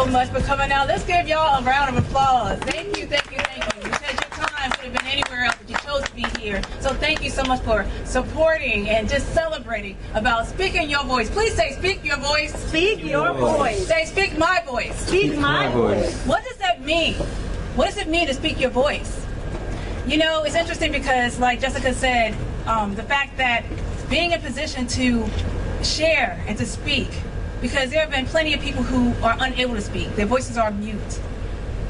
so much for coming out. Let's give y'all a round of applause. Thank you, thank you, thank you. Because your time could have been anywhere else, but you chose to be here. So thank you so much for supporting and just celebrating about speaking your voice. Please say, speak your voice. Speak your voice. Say, speak my voice. Speak my voice. What does that mean? What does it mean to speak your voice? You know, it's interesting because, like Jessica said, the fact that being in position to share and to speak, because there have been plenty of people who are unable to speak. Their voices are mute.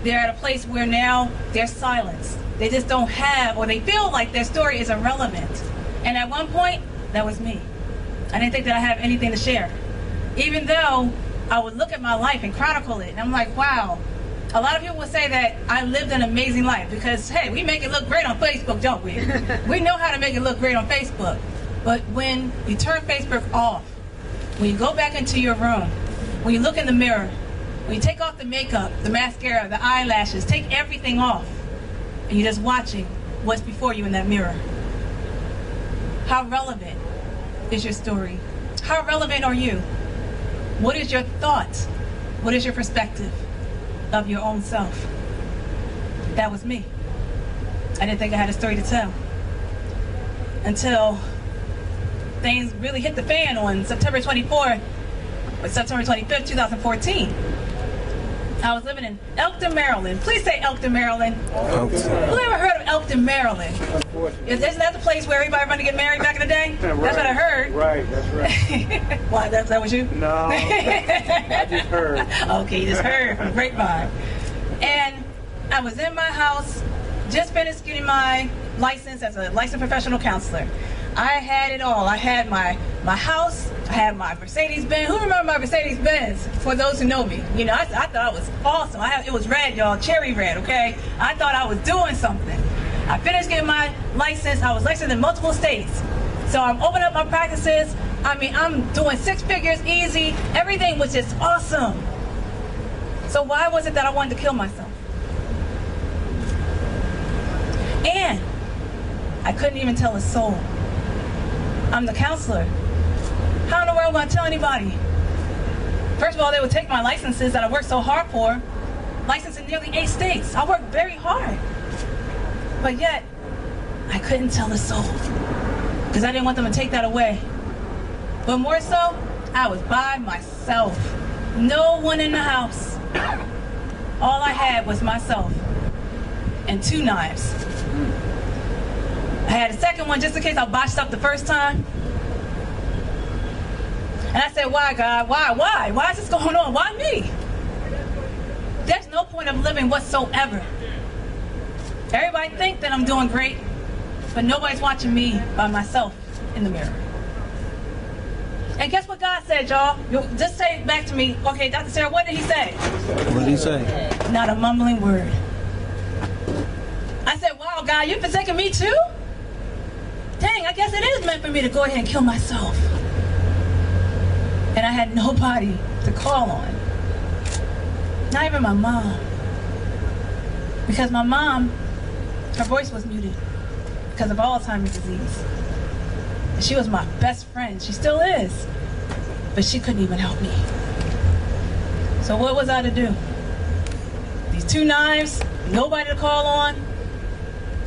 They're at a place where now they're silenced. They just don't have, or they feel like their story is irrelevant. And at one point, that was me. I didn't think that I have anything to share. Even though I would look at my life and chronicle it, and I'm like, wow. A lot of people would say that I lived an amazing life because, hey, we make it look great on Facebook, don't we? We know how to make it look great on Facebook. But when you turn Facebook off, when you go back into your room, when you look in the mirror, when you take off the makeup, the mascara, the eyelashes, take everything off, and you're just watching what's before you in that mirror. How relevant is your story? How relevant are you? What is your thought? What is your perspective of your own self? That was me. I didn't think I had a story to tell until things really hit the fan on September 25th, 2014. I was living in Elkton, Maryland. Please say Elkton, Maryland. Elkton. Who ever heard of Elkton, Maryland? Isn't that the place where everybody wanted to get married back in the day? Yeah, right. That's what I heard. Right, that's right. Why, that was you? No, I just heard. Okay, you just heard from the grapevine. And I was in my house, just finished getting my license as a licensed professional counselor. I had it all. I had my house, I had my Mercedes-Benz. Who remember my Mercedes-Benz? For those who know me. You know, I thought I was awesome. It was red, y'all, cherry red, okay? I thought I was doing something. I finished getting my license. I was licensed in multiple states. So I'm opening up my practices. I mean, I'm doing 6 figures easy. Everything was just awesome. So why was it that I wanted to kill myself? And I couldn't even tell a soul. I'm the counselor. How in the world am I going to tell anybody? First of all, they would take my licenses that I worked so hard for, licensed in nearly 8 states. I worked very hard. But yet, I couldn't tell a soul because I didn't want them to take that away. But more so, I was by myself. No one in the house. All I had was myself and 2 knives. I had a second one just in case I botched up the first time. And I said, why, God? Why? Why is this going on? Why me? There's no point of living whatsoever. Everybody think that I'm doing great, but nobody's watching me by myself in the mirror. And guess what God said, y'all? Just say it back to me. Okay, Dr. Sarah, what did he say? What did he say? Not a mumbling word. I said, wow, God, you've forsaken me too? Dang, I guess it is meant for me to go ahead and kill myself. And I had nobody to call on. Not even my mom. Because my mom, her voice was muted because of Alzheimer's disease. And she was my best friend. She still is. But she couldn't even help me. So what was I to do? These 2 knives, nobody to call on.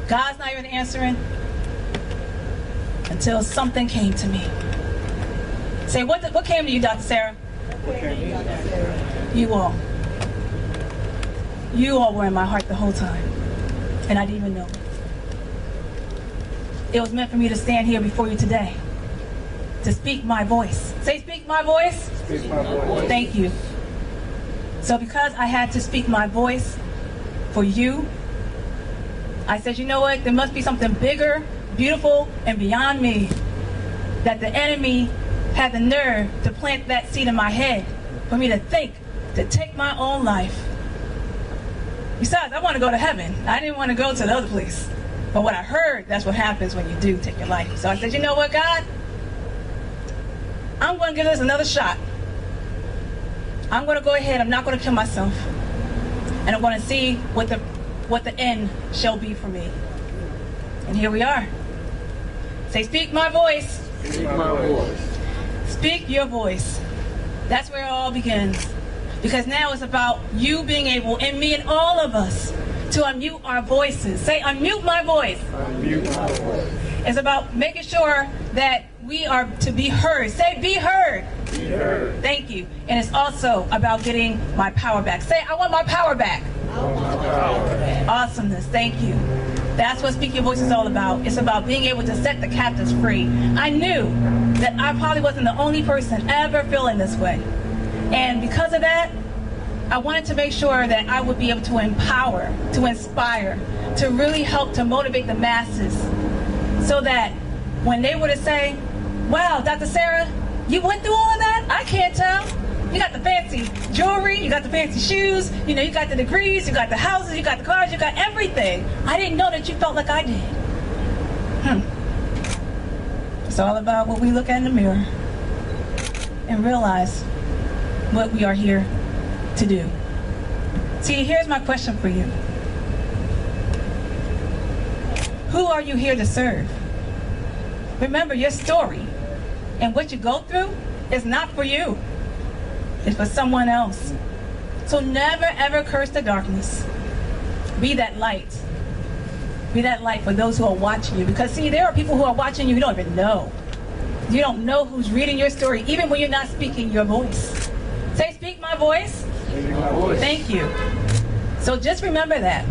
God's not even answering. Until something came to me. Say, what came to you, Dr. Sarah? You all. You all were in my heart the whole time. And I didn't even know it. It was meant for me to stand here before you today. To speak my voice. Say, speak my voice. Speak my voice. Thank you. So because I had to speak my voice for you, I said, you know what? There must be something bigger, beautiful, and beyond me, that the enemy had the nerve to plant that seed in my head for me to think, to take my own life. Besides, I want to go to heaven. I didn't want to go to the other place. But what I heard, that's what happens when you do take your life. So I said, you know what, God? I'm going to give this another shot. I'm going to go ahead. I'm not going to kill myself. And I'm going to see what the end shall be for me. And here we are. Say, speak my voice. Speak my voice. Speak your voice. That's where it all begins. Because now it's about you being able, and me and all of us, to unmute our voices. Say, unmute my voice. Unmute my voice. It's about making sure that we are to be heard. Say, be heard. Be heard. Thank you. And it's also about getting my power back. Say, I want my power back. I want my power back. Awesomeness. Thank you. That's what Speak Your Voice is all about. It's about being able to set the captives free. I knew that I probably wasn't the only person ever feeling this way. And because of that, I wanted to make sure that I would be able to empower, to inspire, to really help to motivate the masses, so that when they were to say, wow, Dr. Sarah, you went through all of that? I can't tell. You got the fancy jewelry, you got the fancy shoes, you got the degrees, you got the houses, you got the cars, you got everything. I didn't know that you felt like I did. It's all about what we look at in the mirror and realize what we are here to do. See, here's my question for you. Who are you here to serve? Remember, your story and what you go through is not for you. It's for someone else. So never ever curse the darkness. Be that light. Be that light for those who are watching you. Because see, there are people who are watching you don't even know. You don't know who's reading your story, even when you're not speaking your voice. Say, speak my voice. Speak my voice. Thank you. So just remember that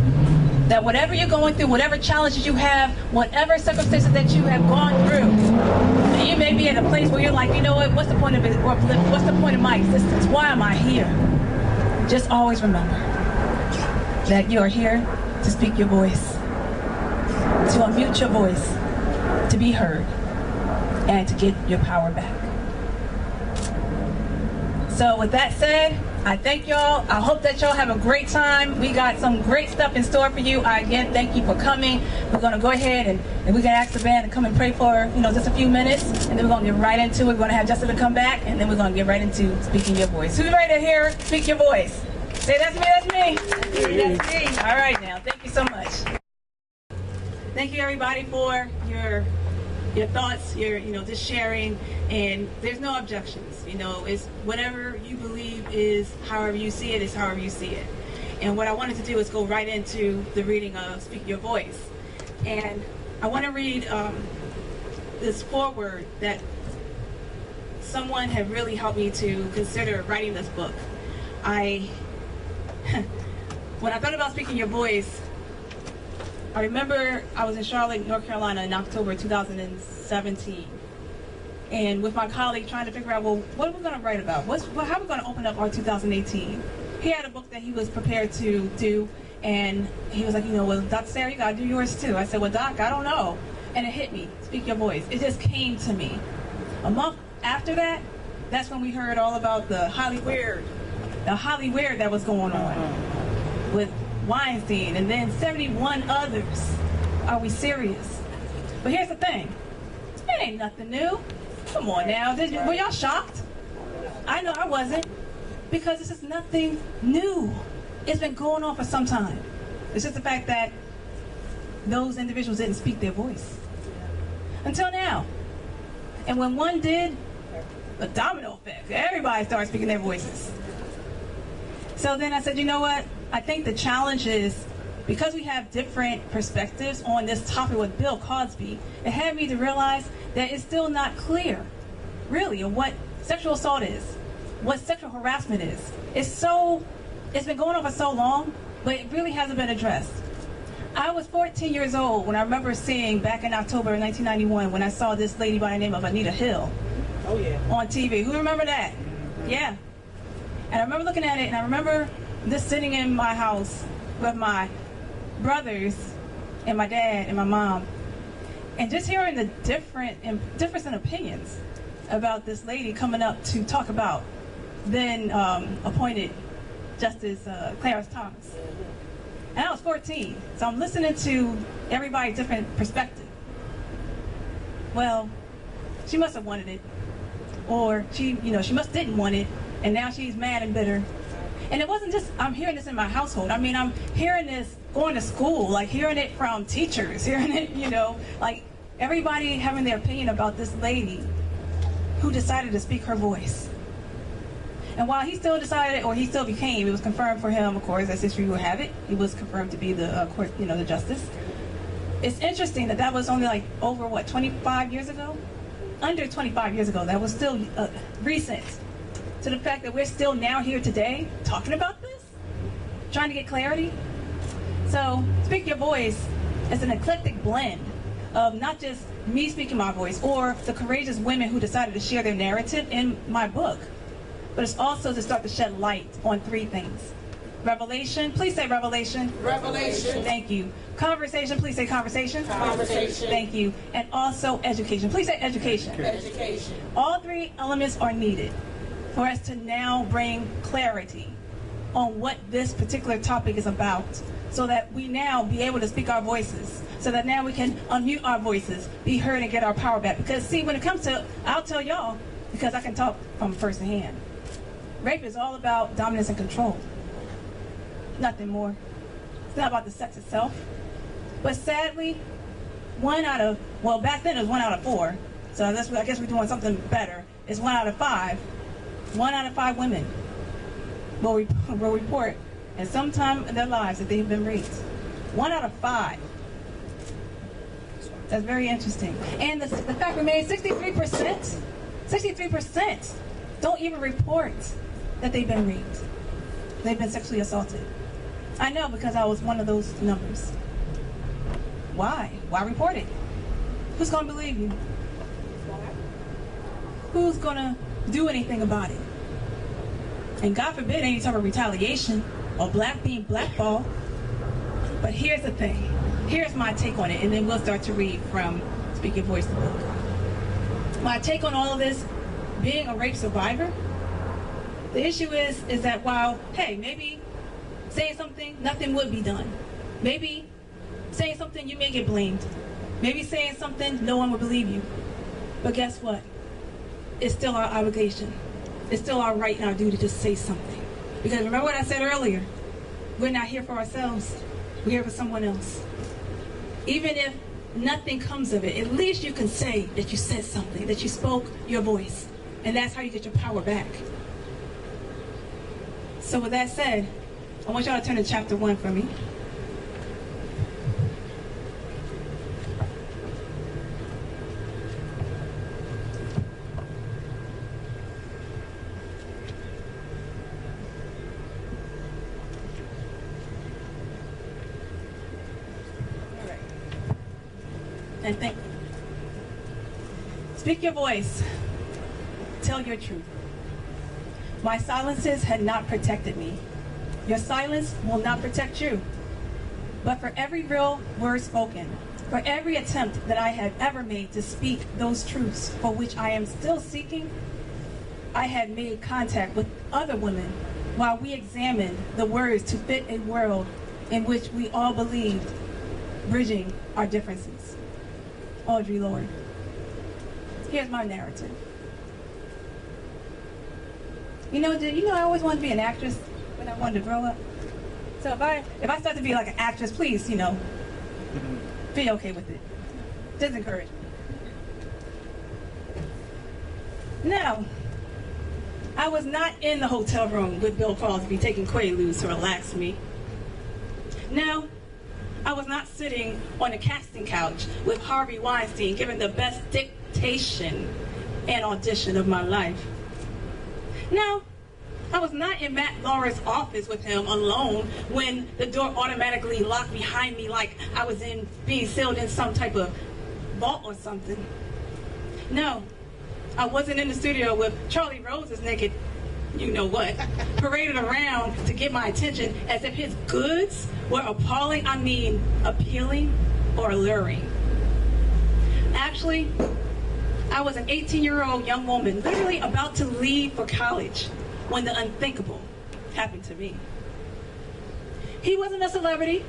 whatever you're going through, whatever challenges you have, whatever circumstances that you have gone through, and you may be at a place where you're like, you know what, what's the point of it? Or what's the point of my existence? Why am I here? Just always remember that you are here to speak your voice, to unmute your voice, to be heard, and to get your power back. So with that said, I thank y'all. I hope that y'all have a great time. We got some great stuff in store for you. I again thank you for coming. We're going to go ahead and we're going to ask the band to come and pray for just a few minutes, and then we're going to get right into it. We're going to have Jessica come back, and then we're going to get right into speaking your voice. Who's ready to hear Speak Your Voice? Say, that's me, that's me. That's me. All right now. Thank you so much. Thank you everybody for your thoughts, your just sharing, and there's no objections. It's whatever you believe is however you see it is however you see it. And what I wanted to do is go right into the reading of Speak Your Voice. And I want to read this foreword that someone had really helped me to consider writing this book. When I thought about Speaking Your Voice, I remember I was in Charlotte, North Carolina in October 2017. And with my colleague trying to figure out, well, what are we going to write about? How are we going to open up our 2018? He had a book that he was prepared to do, and he was like, well, Dr. Sarah, you got to do yours too. I said, well, Doc, I don't know. And it hit me, Speak Your Voice. It just came to me. A month after that, that's when we heard all about the Holly Weird that was going on with Weinstein, and then 71 others. Are we serious? But here's the thing. It ain't nothing new. Come on now. Were y'all shocked? I know I wasn't. Because this is nothing new. It's been going on for some time. It's just the fact that those individuals didn't speak their voice. Until now. And when one did, a domino effect. Everybody started speaking their voices. So then I said, you know what? I think the challenge is, because we have different perspectives on this topic with Bill Cosby, it had me to realize that it's still not clear, really, of what sexual assault is, what sexual harassment is. It's been going on for so long, but it really hasn't been addressed. I was 14 years old when I remember seeing, back in October of 1991, when I saw this lady by the name of Anita Hill on TV. Who remember that? Yeah. And I remember looking at it, and I remember just sitting in my house with my brothers and my dad and my mom, and just hearing the difference in opinions about this lady coming up to talk about then appointed Justice Clarence Thomas. And I was 14, so I'm listening to everybody's different perspective. Well, she must have wanted it, or she must didn't want it, and now she's mad and bitter. And it wasn't just I'm hearing this in my household. I mean, I'm hearing this going to school, like hearing it from teachers, hearing it, like everybody having their opinion about this lady who decided to speak her voice. And while he still decided, or he still became, it was confirmed for him, of course, as history will have it, he was confirmed to be the court, the justice. It's interesting that was only like over, 25 years ago? Under 25 years ago. That was still recent. To the fact that we're still now here today talking about this, trying to get clarity. So, Speak Your Voice is an eclectic blend of not just me speaking my voice or the courageous women who decided to share their narrative in my book, but it's also to start to shed light on three things. Revelation, please say revelation. Revelation. Thank you. Conversation, please say conversation. Conversation. Thank you. And also education. Please say education. Education. All three elements are needed for us to now bring clarity on what this particular topic is about, so that we now be able to speak our voices, so that now we can unmute our voices, be heard, and get our power back. Because see, when it comes to, I'll tell y'all, because I can talk from first hand, rape is all about dominance and control. Nothing more. It's not about the sex itself. But sadly, back then it was 1 out of 4, so I guess we're doing something better. It's 1 out of 5. 1 out of 5 women will report at some time in their lives that they've been raped. 1 out of 5. That's very interesting. And the fact remains, 63% don't even report that they've been raped. They've been sexually assaulted. I know, because I was one of those numbers. Why? Why report it? Who's going to believe you? Who's going to do anything about it? And God forbid any type of retaliation or being blackballed. But here's the thing. Here's my take on it, and then we'll start to read from Speak Your Voice, the book. My take on all of this, being a rape survivor, the issue is that while, hey, maybe saying something, nothing would be done. Maybe saying something, you may get blamed. Maybe saying something, no one would believe you. But guess what? It's still our obligation. It's still our right and our duty to say something. Because remember what I said earlier, we're not here for ourselves. We're here for someone else. Even if nothing comes of it, at least you can say that you said something, that you spoke your voice. And that's how you get your power back. So with that said, I want y'all to turn to chapter 1 for me. And think. Speak your voice. Tell your truth. My silences had not protected me. Your silence will not protect you. But for every real word spoken, for every attempt that I had ever made to speak those truths for which I am still seeking, I had made contact with other women while we examined the words to fit a world in which we all believed, bridging our differences. Audre Lorde. Here's my narrative. I always wanted to be an actress when I wanted to grow up. So if I start to be like an actress, please, be okay with it. Just encourage me. Now, I was not in the hotel room with Bill Crosby taking Quaaludes to relax me. No, I was not sitting on a casting couch with Harvey Weinstein giving the best dictation and audition of my life. No, I was not in Matt Lauer's office with him alone when the door automatically locked behind me like I was being sealed in some type of vault or something. No, I wasn't in the studio with Charlie Rose's naked you-know-what, paraded around to get my attention as if his goods were appealing or alluring. Actually, I was an 18-year-old young woman literally about to leave for college when the unthinkable happened to me. He wasn't a celebrity,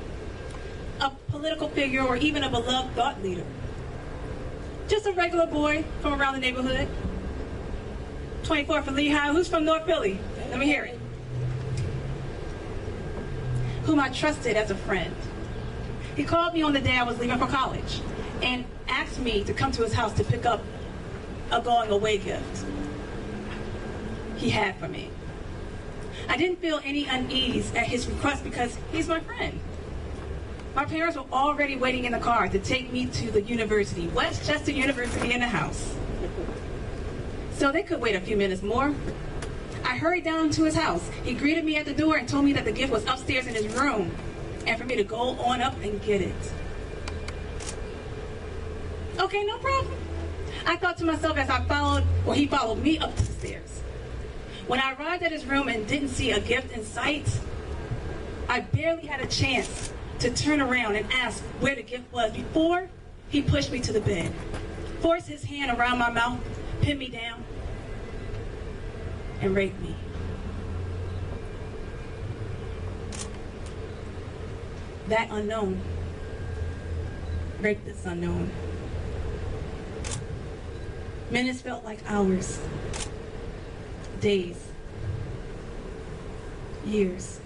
a political figure, or even a beloved thought leader. Just a regular boy from around the neighborhood. 24 for Lehigh. Who's from North Philly? Let me hear it. Whom I trusted as a friend. He called me on the day I was leaving for college and asked me to come to his house to pick up a going away gift he had for me. I didn't feel any unease at his request because he's my friend. My parents were already waiting in the car to take me to the university, Westchester University, in the house. So they could wait a few minutes more. I hurried down to his house. He greeted me at the door and told me that the gift was upstairs in his room and for me to go on up and get it. Okay, no problem. I thought to myself as he followed me up the stairs. When I arrived at his room and didn't see a gift in sight, I barely had a chance to turn around and ask where the gift was before he pushed me to the bed, forced his hand around my mouth, pinned me down, and raped me. That unknown raped this unknown. Minutes felt like hours, days, years.